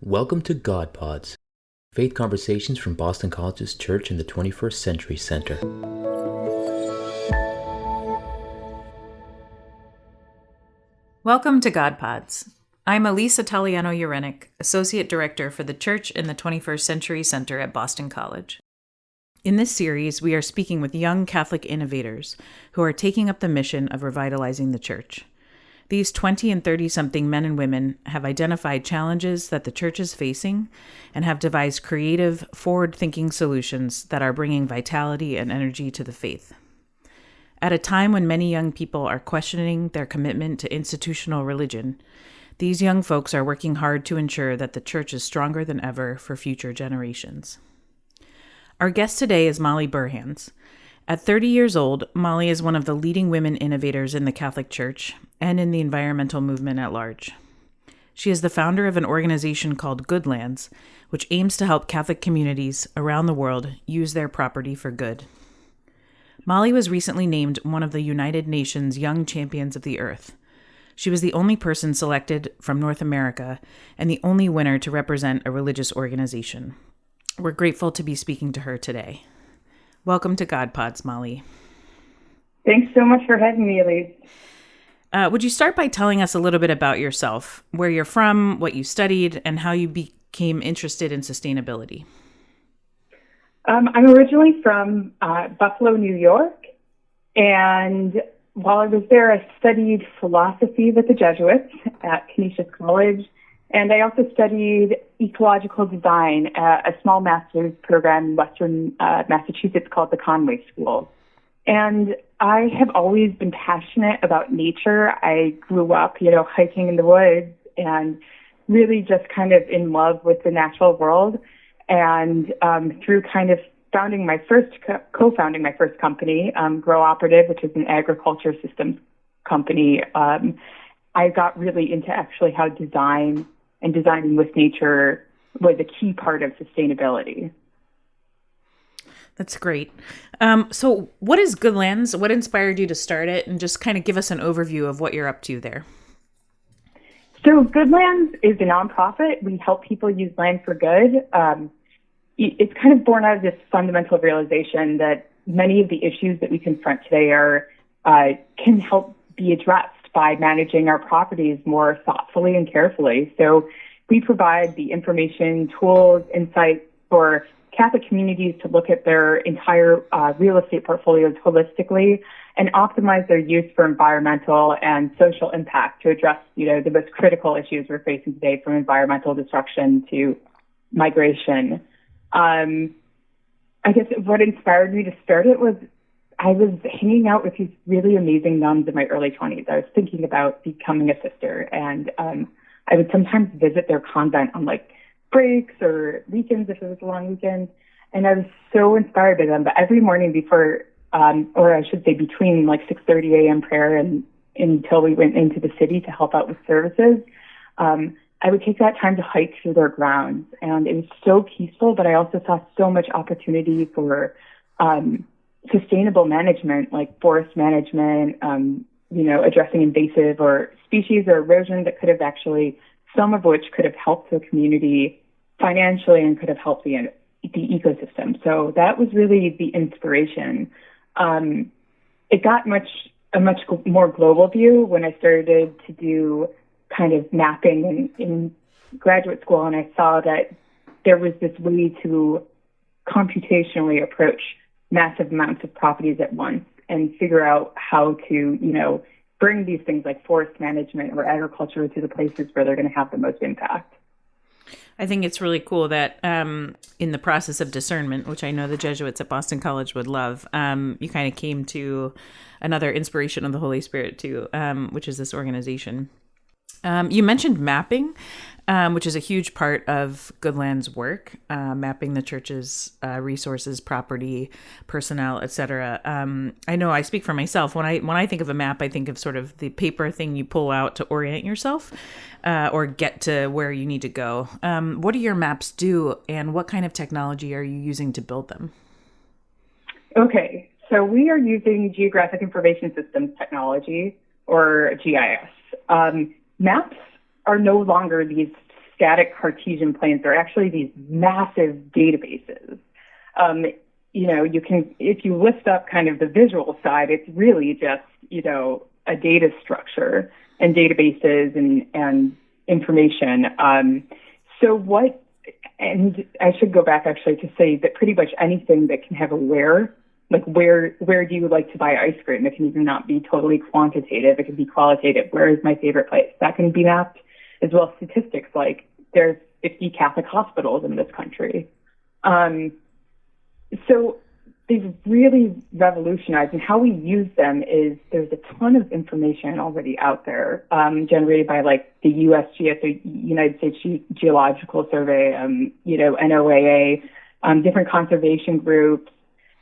Welcome to God Pods, faith conversations from Boston College's Church in the 21st Century Center. Welcome to God Pods. I'm Elise Italiano-Urenic, Associate Director for the Church in the 21st Century Center at Boston College. In this series, we are speaking with young Catholic innovators who are taking up the mission of revitalizing the church. These 20 and 30-something men and women have identified challenges that the church is facing and have devised creative, forward-thinking solutions that are bringing vitality and energy to the faith. At a time when many young people are questioning their commitment to institutional religion, these young folks are working hard to ensure that the church is stronger than ever for future generations. Our guest today is Molly Burhans. At 30 years old, Molly is one of the leading women innovators in the Catholic Church and in the environmental movement at large. She is the founder of an organization called Goodlands, which aims to help Catholic communities around the world use their property for good. Molly was recently named one of the United Nations Young Champions of the Earth. She was the only person selected from North America and the only winner to represent a religious organization. We're grateful to be speaking to her today. Welcome to God Pods, Molly. Thanks so much for having me, Elise. Would you start by telling us a little bit about yourself, where you're from, what you studied, and how you became interested in sustainability? I'm originally from Buffalo, New York, and while I was there, I studied philosophy with the Jesuits at Canisius College, and I also studied ecological design at a small master's program in Western Massachusetts called the Conway School. And I have always been passionate about nature. I grew up, hiking in the woods and really just kind of in love with the natural world. And through kind of co-founding my first company, Grow Operative, which is an agriculture systems company, I got really into actually how design and designing with nature was a key part of sustainability. That's great. So what is Goodlands? What inspired you to start it? And just kind of give us an overview of what you're up to there. So Goodlands is a nonprofit. We help people use land for good. It's kind of born out of this fundamental realization that many of the issues that we confront today can help be addressed by managing our properties more thoughtfully and carefully. So we provide the information, tools, insights for Catholic communities to look at their entire real estate portfolios holistically and optimize their use for environmental and social impact to address, the most critical issues we're facing today, from environmental destruction to migration. I guess what inspired me to start it was I was hanging out with these really amazing nuns in my early 20s. I was thinking about becoming a sister, and I would sometimes visit their convent on breaks or weekends if it was a long weekend, and I was so inspired by them. But every morning before, or I should say between 6:30 a.m. prayer and until we went into the city to help out with services, I would take that time to hike through their grounds, and it was so peaceful. But I also saw so much opportunity for sustainable management, like forest management, addressing invasive or species or erosion that could have actually, some of which could have helped the community financially and could have helped the ecosystem. So that was really the inspiration. It got a much more global view when I started to do kind of mapping in graduate school, and I saw that there was this way to computationally approach massive amounts of properties at once and figure out how to, bring these things like forest management or agriculture to the places where they're going to have the most impact. I think it's really cool that in the process of discernment, which I know the Jesuits at Boston College would love, you kind of came to another inspiration of the Holy Spirit too, which is this organization. You mentioned mapping, which is a huge part of Goodlands' work, mapping the church's resources, property, personnel, etc. I know I speak for myself. When I think of a map, I think of sort of the paper thing you pull out to orient yourself or get to where you need to go. What do your maps do, and what kind of technology are you using to build them? Okay, so we are using Geographic Information Systems technology, or GIS. Maps are no longer these static Cartesian planes. They're actually these massive databases. You can, if you lift up kind of the visual side, it's really just, a data structure and databases and information. And I should go back actually to say that pretty much anything that can have a where, like where do you like to buy ice cream? It can even not be totally quantitative. It can be qualitative. Where is my favorite place? That can be mapped, as well as statistics like there's 50 Catholic hospitals in this country. So they've really revolutionized, and how we use them is there's a ton of information already out there, generated by like the USGS, the United States Geological Survey, NOAA, different conservation groups.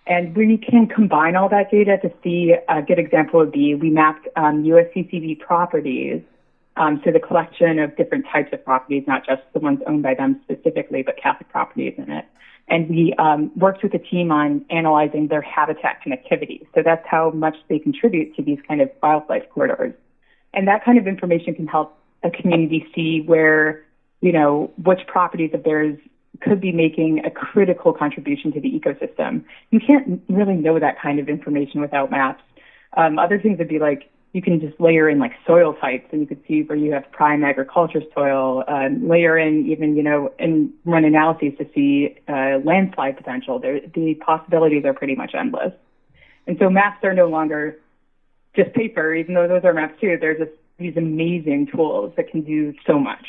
And we can combine all that data to see. A good example would be we mapped USCCB properties, so the collection of different types of properties, not just the ones owned by them specifically, but Catholic properties in it. And we worked with a team on analyzing their habitat connectivity. So that's how much they contribute to these kind of wildlife corridors. And that kind of information can help a community see where, which properties of theirs could be making a critical contribution to the ecosystem. You can't really know that kind of information without maps. Other things would be like, you can just layer in like soil types, and you could see where you have prime agriculture soil, layer in even, and run analyses to see landslide potential. The possibilities are pretty much endless. And so maps are no longer just paper, even though those are maps too. They're just these amazing tools that can do so much.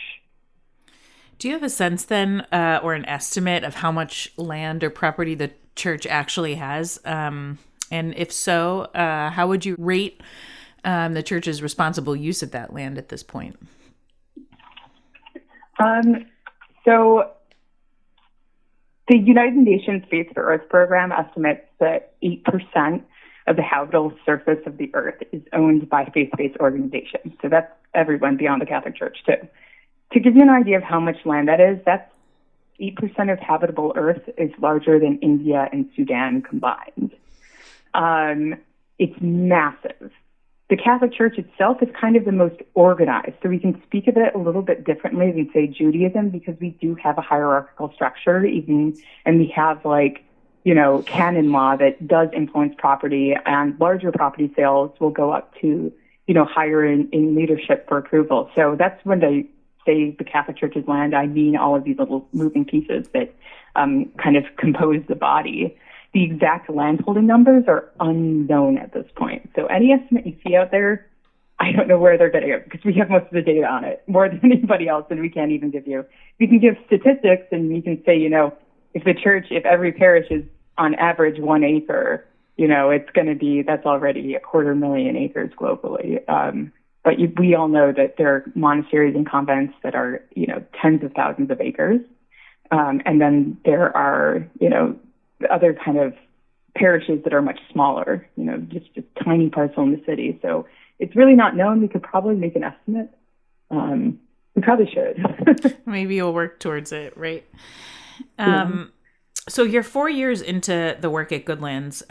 Do you have a sense then, or an estimate of how much land or property the church actually has? And if so, how would you rate the church's responsible use of that land at this point? So the United Nations Faith for Earth program estimates that 8% of the habitable surface of the earth is owned by faith-based organizations. So that's everyone beyond the Catholic Church too. To give you an idea of how much land that is, that's 8% of habitable earth is larger than India and Sudan combined. It's massive. The Catholic Church itself is kind of the most organized, so we can speak of it a little bit differently than, say, Judaism, because we do have a hierarchical structure, and we have canon law that does influence property, and larger property sales will go up to, higher in leadership for approval. So that's when they say the Catholic Church's land, I mean all of these little moving pieces that kind of compose the body. The exact landholding numbers are unknown at this point. So any estimate you see out there, I don't know where they're getting it, because we have most of the data on it, more than anybody else, and we can't even give you. We can give statistics, and we can say, if every parish is on average 1 acre, it's going to be, that's already 250,000 acres globally. But we all know that there are monasteries and convents that are, tens of thousands of acres. And then there are, other kind of parishes that are much smaller, just a tiny parcel in the city. So it's really not known. We could probably make an estimate. We probably should. Maybe you'll work towards it, right? Yeah. So you're 4 years into the work at Goodlands.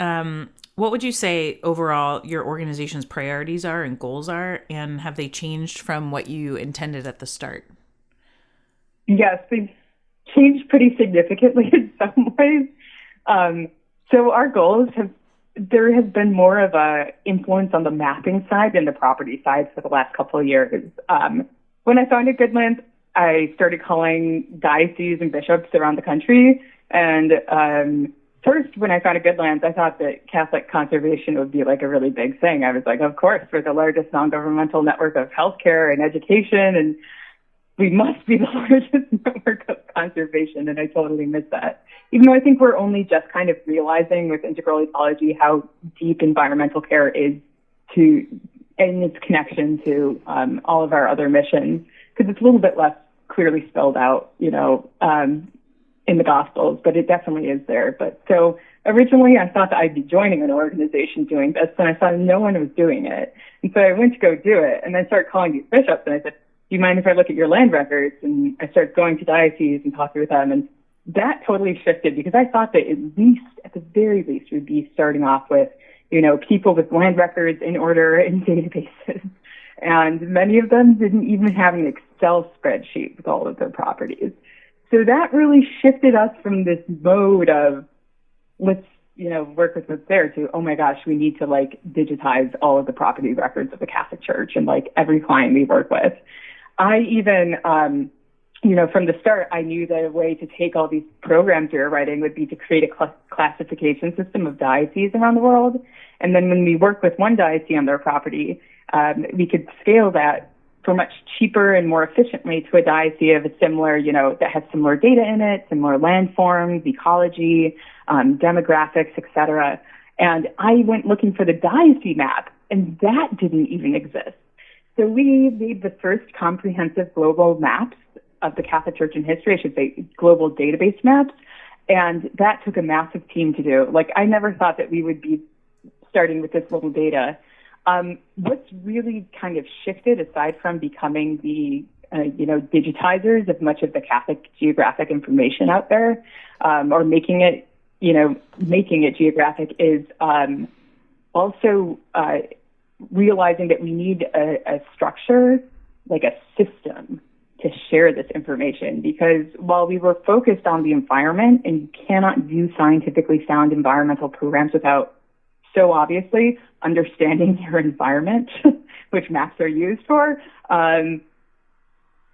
What would you say overall your organization's priorities are and goals are, and have they changed from what you intended at the start? Yes, they've changed pretty significantly in some ways. So our goals there has been more of a influence on the mapping side than the property side for the last couple of years. When I founded Goodlands, I started calling dioceses and bishops around the country. And first, when I founded Goodlands, I thought that Catholic conservation would be like a really big thing. I was like, of course, we're the largest non-governmental network of healthcare and education, and we must be the largest network of conservation, and I totally missed that. Even though I think we're only just kind of realizing with integral ecology how deep environmental care is in its connection to all of our other missions, because it's a little bit less clearly spelled out, in the Gospels, but it definitely is there. But so originally I thought that I'd be joining an organization doing this, and I saw no one was doing it. And so I went to go do it, and I started calling these bishops, and I said, do you mind if I look at your land records? And I started going to dioceses and talking with them. And that totally shifted, because I thought that at the very least, we'd be starting off with, people with land records in order in databases. And many of them didn't even have an Excel spreadsheet with all of their properties. So that really shifted us from this mode of let's, work with what's there to, oh my gosh, we need to digitize all of the property records of the Catholic Church and every client we work with. I even, from the start, I knew that a way to take all these programs we were writing would be to create a classification system of dioceses around the world. And then when we work with one diocese on their property, we could scale that for much cheaper and more efficiently to a diocese of a similar, that has similar data in it, similar landforms, ecology, demographics, et cetera. And I went looking for the diocese map, and that didn't even exist. So we made the first comprehensive global maps of the Catholic Church in history, I should say global database maps. And that took a massive team to do. I never thought that we would be starting with this little data. What's really kind of shifted, aside from becoming the, digitizers of much of the Catholic geographic information out there, or making it geographic, is also realizing that we need a structure, like a system, to share this information. Because while we were focused on the environment, and you cannot do scientifically sound environmental programs without so obviously understanding your environment, which maps are used for,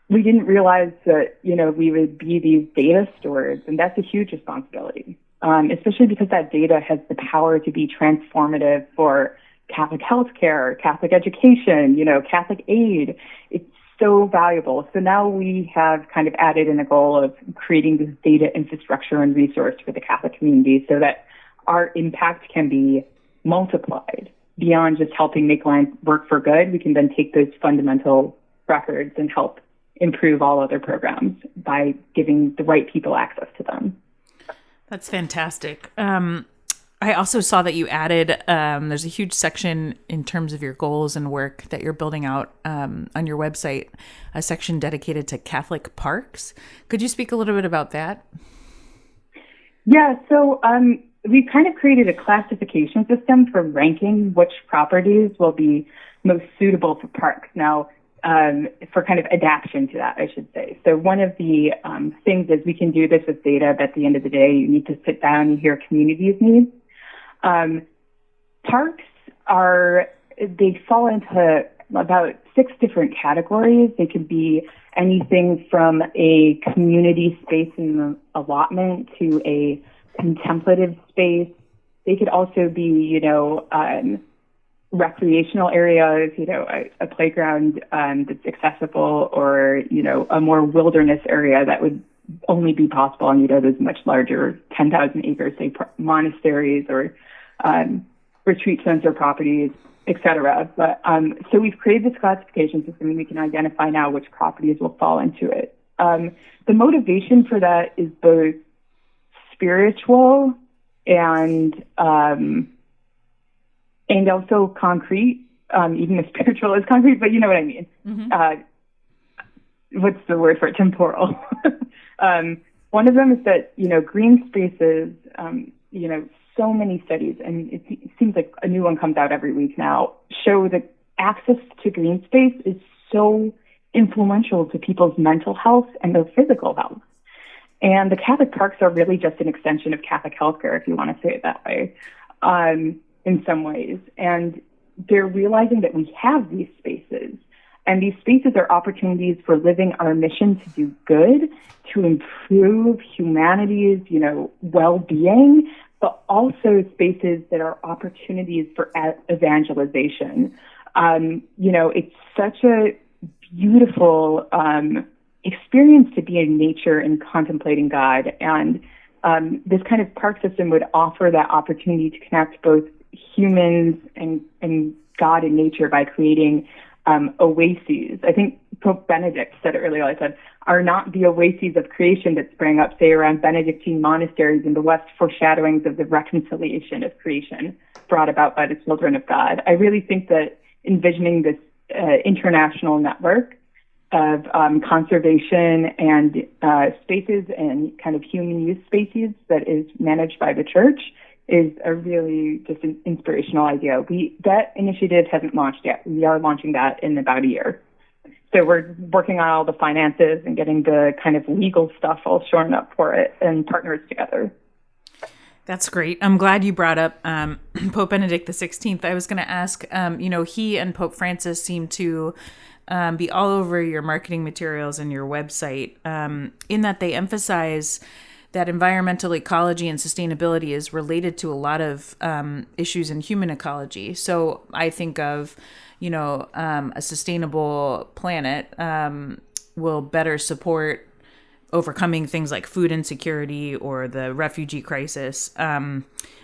we didn't realize that, we would be these data stewards, and that's a huge responsibility, especially because that data has the power to be transformative for Catholic healthcare, Catholic education, Catholic aid. It's so valuable. So now we have kind of added in a goal of creating this data infrastructure and resource for the Catholic community so that our impact can be multiplied beyond just helping make land work for good. We can then take those fundamental records and help improve all other programs by giving the right people access to them. That's fantastic. I also saw that you added, there's a huge section in terms of your goals and work that you're building out on your website, a section dedicated to Catholic parks. Could you speak a little bit about that? Yeah, so we kind of created a classification system for ranking which properties will be most suitable for parks. Now, for kind of adaptation to that, I should say. So one of the things is we can do this with data, but at the end of the day, you need to sit down and hear communities' needs. Parks they fall into about 6 different categories. They could be anything from a community space in the allotment to a contemplative space. They could also be, recreational areas, a playground that's accessible, or, a more wilderness area that would only be possible on, those much larger 10,000 acres, say monasteries or retreat center properties, et cetera. But so we've created this classification system, and we can identify now which properties will fall into it. The motivation for that is both spiritual and also concrete. Even the spiritual is concrete, but you know what I mean. Mm-hmm. What's the word for it? Temporal. One of them is that, green spaces, so many studies, and it seems like a new one comes out every week now, show that access to green space is so influential to people's mental health and their physical health. And the Catholic parks are really just an extension of Catholic healthcare, if you want to say it that way, in some ways. And they're realizing that we have these spaces. And these spaces are opportunities for living our mission to do good, to improve humanity's, well-being, but also spaces that are opportunities for evangelization. It's such a beautiful experience to be in nature and contemplating God. And this kind of park system would offer that opportunity to connect both humans and God and nature by creating oases. I think Pope Benedict said it earlier. I said, are not the oases of creation that sprang up, say, around Benedictine monasteries in the West, foreshadowings of the reconciliation of creation brought about by the children of God? I really think that envisioning this international network of conservation and spaces and kind of human use spaces that is managed by the church is a really just an inspirational idea. That initiative hasn't launched yet. We are launching that in about a year. So we're working on all the finances and getting the kind of legal stuff all shorn up for it and partners together. That's great. I'm glad you brought up Pope Benedict XVI. I was going to ask, he and Pope Francis seem to be all over your marketing materials and your website in that they emphasize that environmental ecology and sustainability is related to a lot of issues in human ecology. So I think of, a sustainable planet will better support overcoming things like food insecurity or the refugee crisis.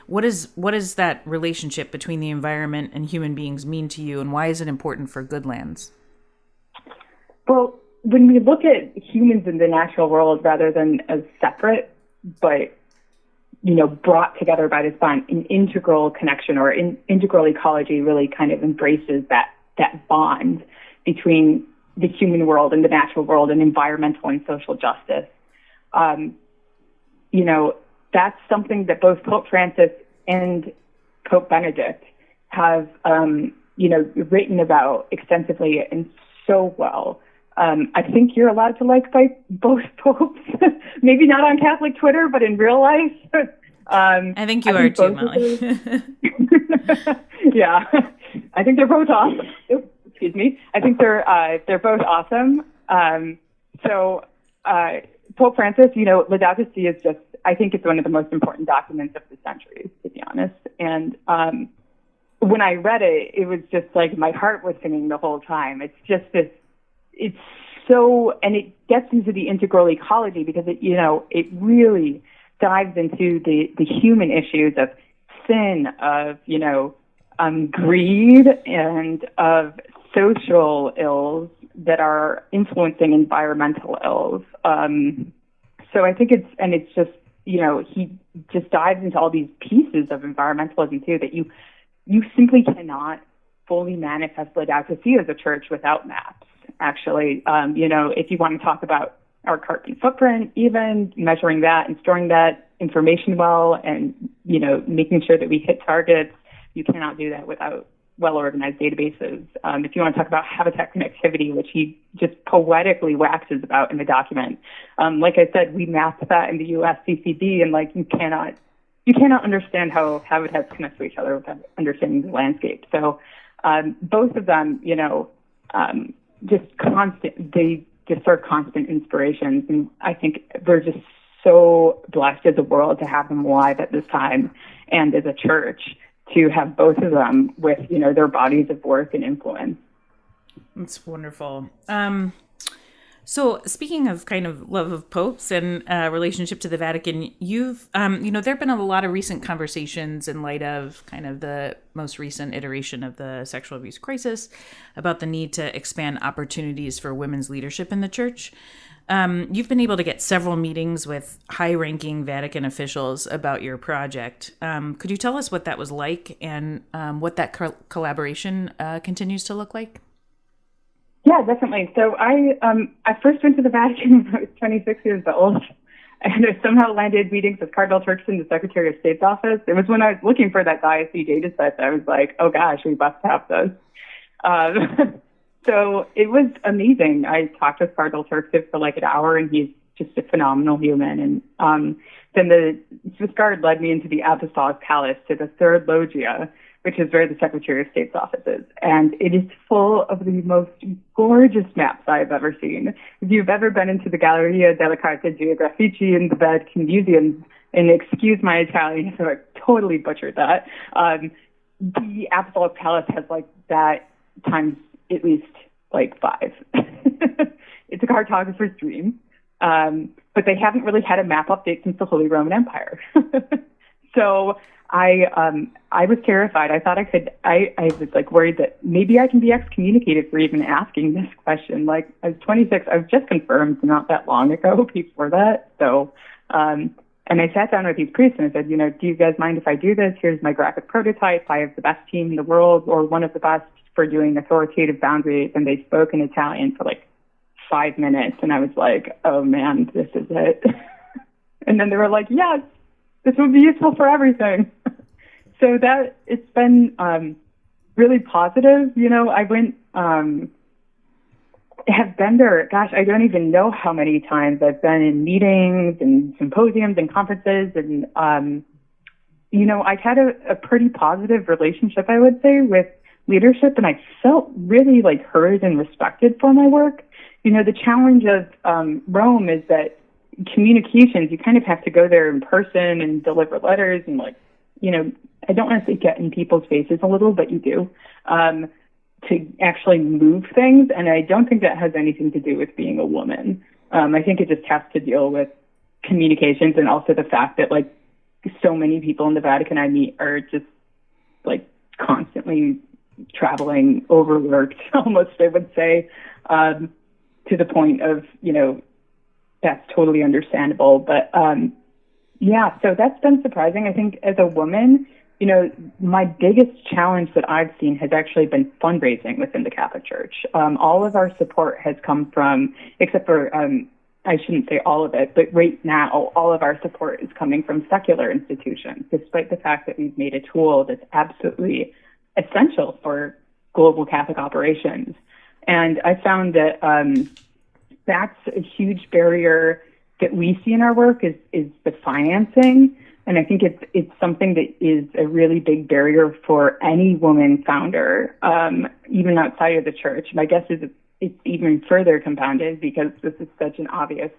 What is that relationship between the environment and human beings mean to you, and why is it important for Goodlands? Well, when we look at humans in the natural world rather than as separate, but brought together by this bond, an integral connection or integral ecology really kind of embraces that bond between the human world and the natural world and environmental and social justice. That's something that both Pope Francis and Pope Benedict have, written about extensively and so well. I think you're allowed to like both popes, maybe not on Catholic Twitter, but in real life. I think you are too, Molly. Yeah, I think they're both awesome. Excuse me. I think they're both awesome. Pope Francis, Laudato Si is just, I think it's one of the most important documents of the century, to be honest. And when I read it, it was just like my heart was singing the whole time. It's just this. It's so, and it gets into the integral ecology because it really dives into the human issues of sin, of, greed, and of social ills that are influencing environmental ills. So I think it's just, he just dives into all these pieces of environmentalism too, that you simply cannot fully manifest Laudato Si as a church without maps. Actually, if you want to talk about our carbon footprint, even measuring that and storing that information well and, making sure that we hit targets, you cannot do that without well-organized databases. If you want to talk about habitat connectivity, which he just poetically waxes about in the document, like I said, we mapped that in the U.S. CCD, and you cannot understand how habitats connect to each other without understanding the landscape. So both of them, they just are constant inspirations. And I think we're just so blessed as a world to have them alive at this time, and as a church to have both of them with, their bodies of work and influence. That's wonderful. So speaking of kind of love of popes and relationship to the Vatican, you've, there have been a lot of recent conversations in light of kind of the most recent iteration of the sexual abuse crisis about the need to expand opportunities for women's leadership in the church. You've been able to get several meetings with high-ranking Vatican officials about your project. Could you tell us what that was like and what that collaboration continues to look like? Yeah, definitely. So I first went to the Vatican when I was 26 years old, and I somehow landed meetings with Cardinal Turkson, the Secretary of State's office. It was when I was looking for that diocese data set that I was like, oh gosh, we must have this. So it was amazing. I talked with Cardinal Turkson for an hour, and he's just a phenomenal human. And then the Swiss Guard led me into the Apostolic Palace to the third loggia, which is where the Secretary of State's office is. And it is full of the most gorgeous maps I've ever seen. If you've ever been into the Galleria delle Carte Geografiche in the Vatican Museum, and excuse my Italian if I totally butchered that, the Apostolic Palace has that times at least 5. It's a cartographer's dream. But they haven't really had a map update since the Holy Roman Empire. So I was terrified. I thought I was worried that maybe I can be excommunicated for even asking this question. I was 26. I was just confirmed not that long ago before that. So, and I sat down with these priests and I said, do you guys mind if I do this? Here's my graphic prototype. I have the best team in the world, or one of the best, for doing authoritative boundaries. And they spoke in Italian for 5 minutes. And I was like, oh man, this is it. And then they were like, yes, this would be useful for everything. So that it's been really positive. I went, have been there, gosh, I don't even know how many times I've been in meetings and symposiums and conferences. And, I've had a pretty positive relationship, I would say, with leadership. And I felt really heard and respected for my work. The challenge of Rome is that communications, you kind of have to go there in person and deliver letters and I don't want to say get in people's faces a little, but you do, to actually move things. And I don't think that has anything to do with being a woman. I think it just has to deal with communications and also the fact that so many people in the Vatican I meet are just constantly traveling, overworked, almost, I would say, to the point of, that's totally understandable. But so that's been surprising. I think as a woman, my biggest challenge that I've seen has actually been fundraising within the Catholic Church. All of our support has come from, except for, I shouldn't say all of it, but right now, all of our support is coming from secular institutions, despite the fact that we've made a tool that's absolutely essential for global Catholic operations. And I found that that's a huge barrier that we see in our work is the financing. And I think it's something that is a really big barrier for any woman founder, even outside of the church. My guess is it's even further compounded because this is such an obvious,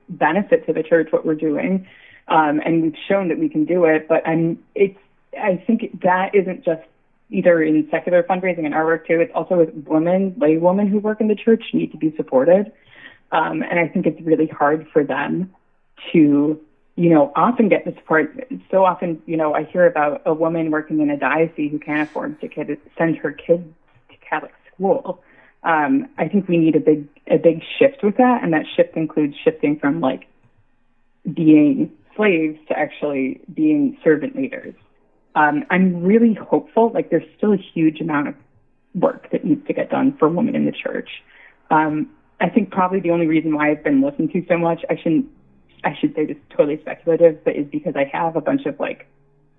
benefit to the church, what we're doing. And we've shown that we can do it. But I think that isn't just either in secular fundraising and our work too. It's also with lay women who work in the church need to be supported. And I think it's really hard for them to, often get the support. So often, I hear about a woman working in a diocese who can't afford to send her kids to Catholic school. I think we need a big shift with that. And that shift includes shifting from being slaves to actually being servant leaders. I'm really hopeful. There's still a huge amount of work that needs to get done for women in the church. I think probably the only reason why I've been listened to so much, I should say this is totally speculative, but is because I have a bunch of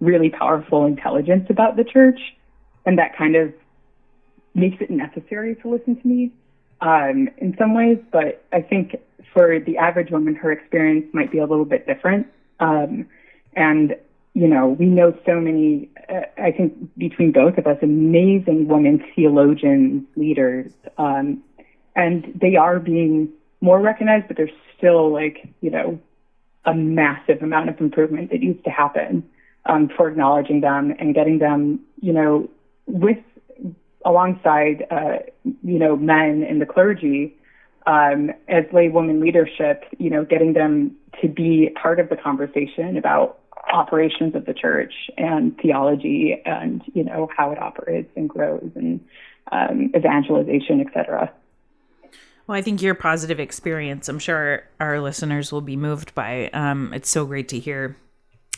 really powerful intelligence about the church, and that kind of makes it necessary to listen to me in some ways. But I think for the average woman, her experience might be a little bit different. And we know so many, I think between both of us, amazing women theologians, leaders, and they are being more recognized, but there's still a massive amount of improvement that needs to happen for acknowledging them and getting them, alongside, men in the clergy as lay woman leadership, getting them to be part of the conversation about operations of the church and theology and, how it operates and grows and evangelization, et cetera. Well, I think your positive experience, I'm sure our listeners will be moved by. It's so great to hear.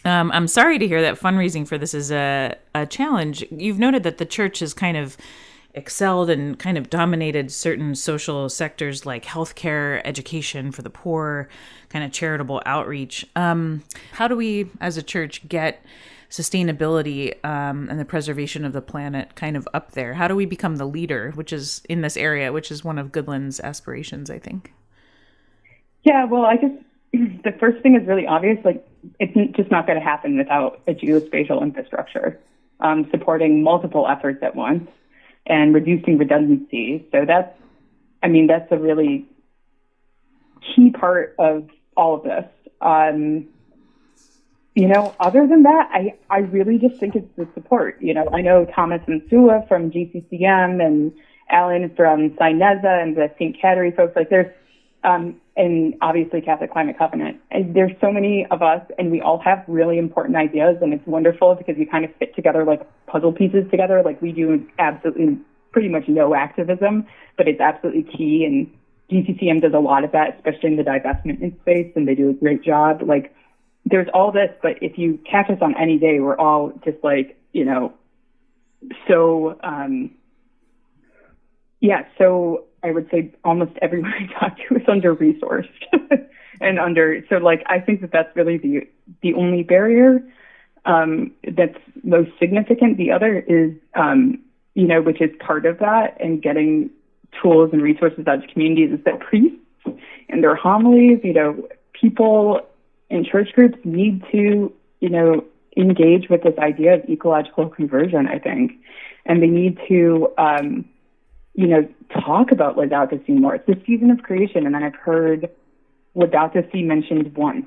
I'm sorry to hear that fundraising for this is a challenge. You've noted that the church has kind of excelled and kind of dominated certain social sectors like healthcare, education for the poor, kind of charitable outreach. How do we, as a church, get sustainability and the preservation of the planet kind of up there? How do we become the leader, which is in this area, which is one of Goodlands' aspirations, I think? Yeah, well, I guess the first thing is really obvious. It's just not going to happen without a geospatial infrastructure supporting multiple efforts at once and reducing redundancy. So that's a really key part of all of this. Other than that, I really just think it's the support. I know Thomas and Sua from GCCM and Alan from Sineza and the St. Cattery folks. There's, and obviously Catholic Climate Covenant. And there's so many of us, and we all have really important ideas, and it's wonderful because we kind of fit together like puzzle pieces together. We do absolutely pretty much no activism, but it's absolutely key. And GCCM does a lot of that, especially in the divestment space, and they do a great job. There's all this, but if you catch us on any day, we're all just so I would say almost everyone I talk to is under-resourced and I think that that's really the only barrier. that's most significant. The other is, which is part of that and getting tools and resources out to communities, is that priests and their homilies, people in church groups need to, engage with this idea of ecological conversion, I think. And they need to, talk about Laudato Si more. It's the season of creation, and then I've heard Laudato Si mentioned once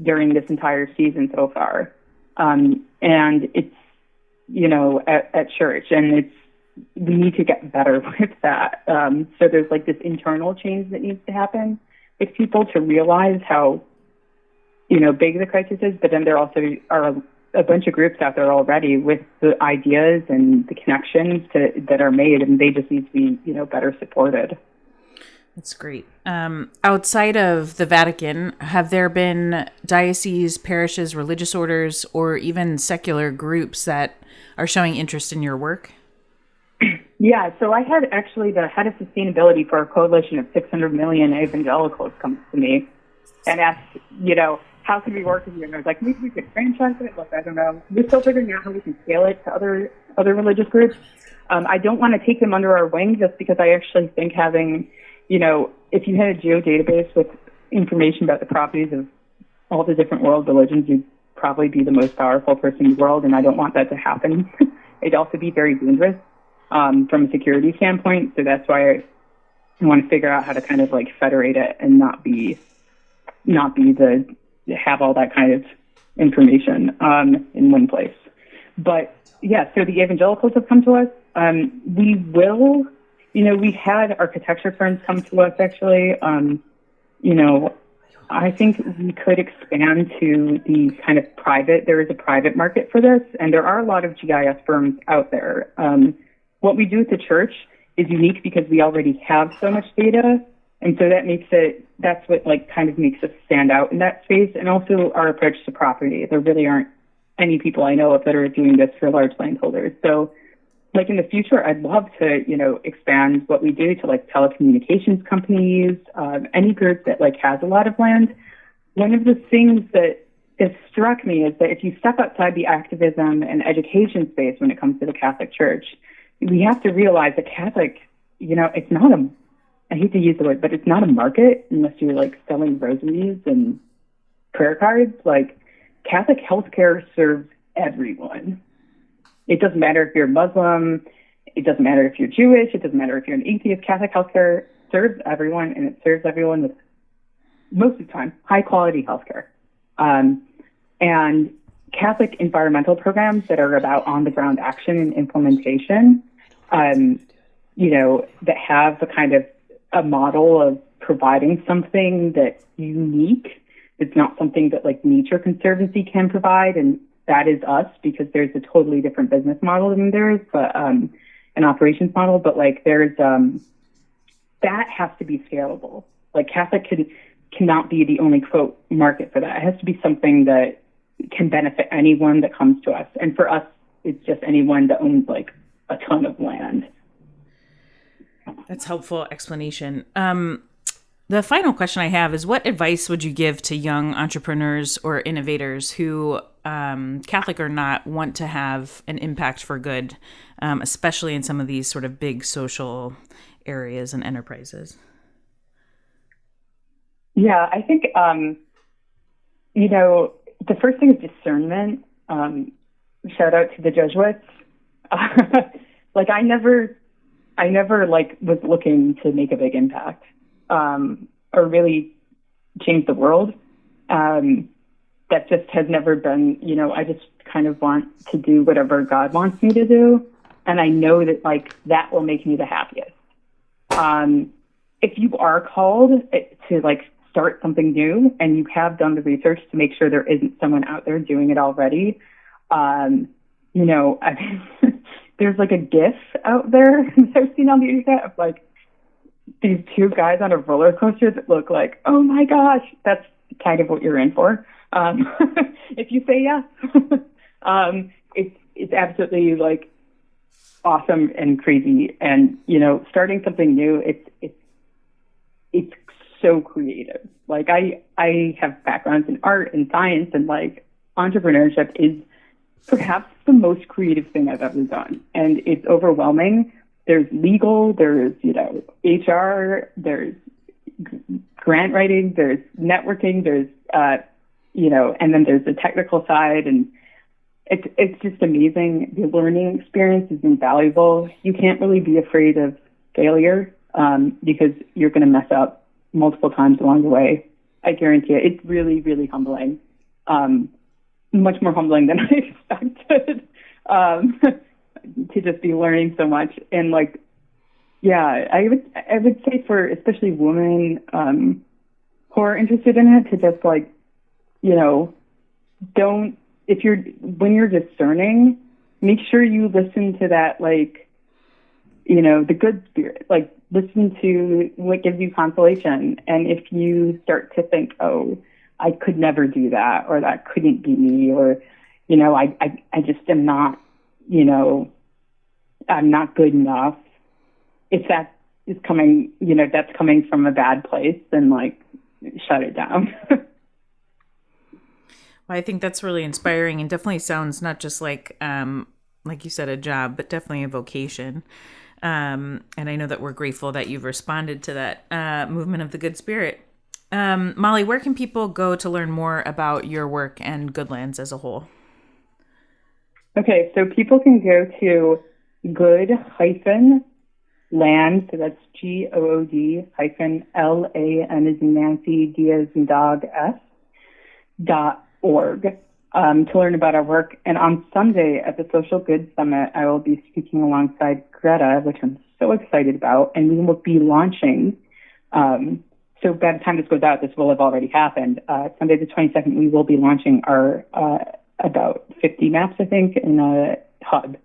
during this entire season so far. And it's, at church, and we need to get better with that. So there's like this internal change that needs to happen with people to realize how, big the crisis is, but then there also are a bunch of groups out there already with the ideas and the connections that are made, and they just need to be, better supported. That's great. Outside of the Vatican, have there been dioceses, parishes, religious orders, or even secular groups that are showing interest in your work? Yeah, so I had actually the head of sustainability for a coalition of 600 million evangelicals come to me and asked, how can we work with you? And I was like, maybe we could franchise it. Like, I don't know. We're still figuring out how we can scale it to other religious groups. I don't want to take them under our wing just because I actually think having, if you had a geodatabase with information about the properties of all the different world religions, you'd probably be the most powerful person in the world, and I don't want that to happen. It'd also be very dangerous from a security standpoint, so that's why I want to figure out how to kind of like federate it and not be have all that kind of information in one place. But yeah, so the evangelicals have come to us. We will, we had architecture firms come to us actually. I think we could expand to the kind of there is a private market for this, and there are a lot of GIS firms out there. What we do at the church is unique because we already have so much data, and so that's what like kind of makes us stand out in that space, and also our approach to property. There really aren't any people I know of that are doing this for large landholders. So like in the future, I'd love to, expand what we do to like telecommunications companies, any group that like has a lot of land. One of the things that has struck me is that if you step outside the activism and education space when it comes to the Catholic Church, we have to realize that Catholic, it's not I hate to use the word, but it's not a market unless you're like selling rosaries and prayer cards. Like Catholic healthcare serves everyone. It doesn't matter if you're Muslim. It doesn't matter if you're Jewish. It doesn't matter if you're an atheist. Catholic healthcare serves everyone, and it serves everyone with, most of the time, high-quality healthcare. And Catholic environmental programs that are about on-the-ground action and implementation, that have a kind of a model of providing something that's unique. It's not something that, like, Nature Conservancy can provide, and that is us, because there's a totally different business model than theirs, but an operations model. But like there's that has to be scalable. Like Catholic cannot be the only quote market for that. It has to be something that can benefit anyone that comes to us. And for us, it's just anyone that owns like a ton of land. That's helpful explanation. The final question I have is, what advice would you give to young entrepreneurs or innovators who, Catholic or not, want to have an impact for good, especially in some of these sort of big social areas and enterprises? Yeah, I think, the first thing is discernment. Shout out to the Jesuits. Like I never was looking to make a big impact. Or really change the world. That just has never been, I just kind of want to do whatever God wants me to do. And I know that like that will make me the happiest. If you are called to like start something new and you have done the research to make sure there isn't someone out there doing it already, there's like a GIF out there that I've seen on the internet of like these two guys on a roller coaster that look like, oh my gosh, that's kind of what you're in for. If you say yes, it's absolutely like awesome and crazy. And, starting something new, it's so creative. Like I have backgrounds in art and science and like entrepreneurship is perhaps the most creative thing I've ever done. And it's overwhelming. There's legal, there's, HR, there's grant writing, there's networking, there's, and then there's the technical side. And it's just amazing. The learning experience is invaluable. You can't really be afraid of failure because you're going to mess up multiple times along the way. I guarantee it. It's really, really humbling. Much more humbling than I expected to just be learning so much. And I would say for especially women who are interested in it to just when you're discerning, make sure you listen to that, the good spirit, listen to what gives you consolation. And if you start to think, oh, I could never do that, or that couldn't be me, or, I just am not, I'm not good enough. If that is coming, that's coming from a bad place, then shut it down. Well, I think that's really inspiring, and definitely sounds not just like you said, a job, but definitely a vocation. And I know that we're grateful that you've responded to that movement of the good spirit. Molly, where can people go to learn more about your work and Goodlands as a whole? Okay, so people can go to good-land, so that's GOOD LAN as in Nancy, D as in dog, S.org to learn about our work. And on Sunday at the Social Good Summit, I will be speaking alongside Greta, which I'm so excited about, and we will be launching so by the time this goes out, this will have already happened. Sunday the 22nd, we will be launching our about 50 maps, I think, in a hub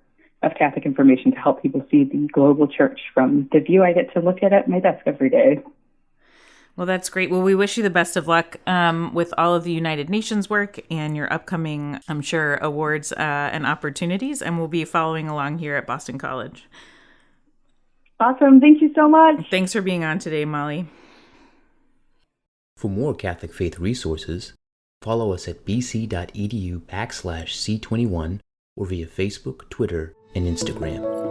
of Catholic information to help people see the global church from the view I get to look at my desk every day. Well, that's great. Well, we wish you the best of luck with all of the United Nations work and your upcoming, I'm sure, awards and opportunities, and we'll be following along here at Boston College. Awesome. Thank you so much. Thanks for being on today, Molly. For more Catholic faith resources, follow us at bc.edu/C21 or via Facebook, Twitter, and Instagram.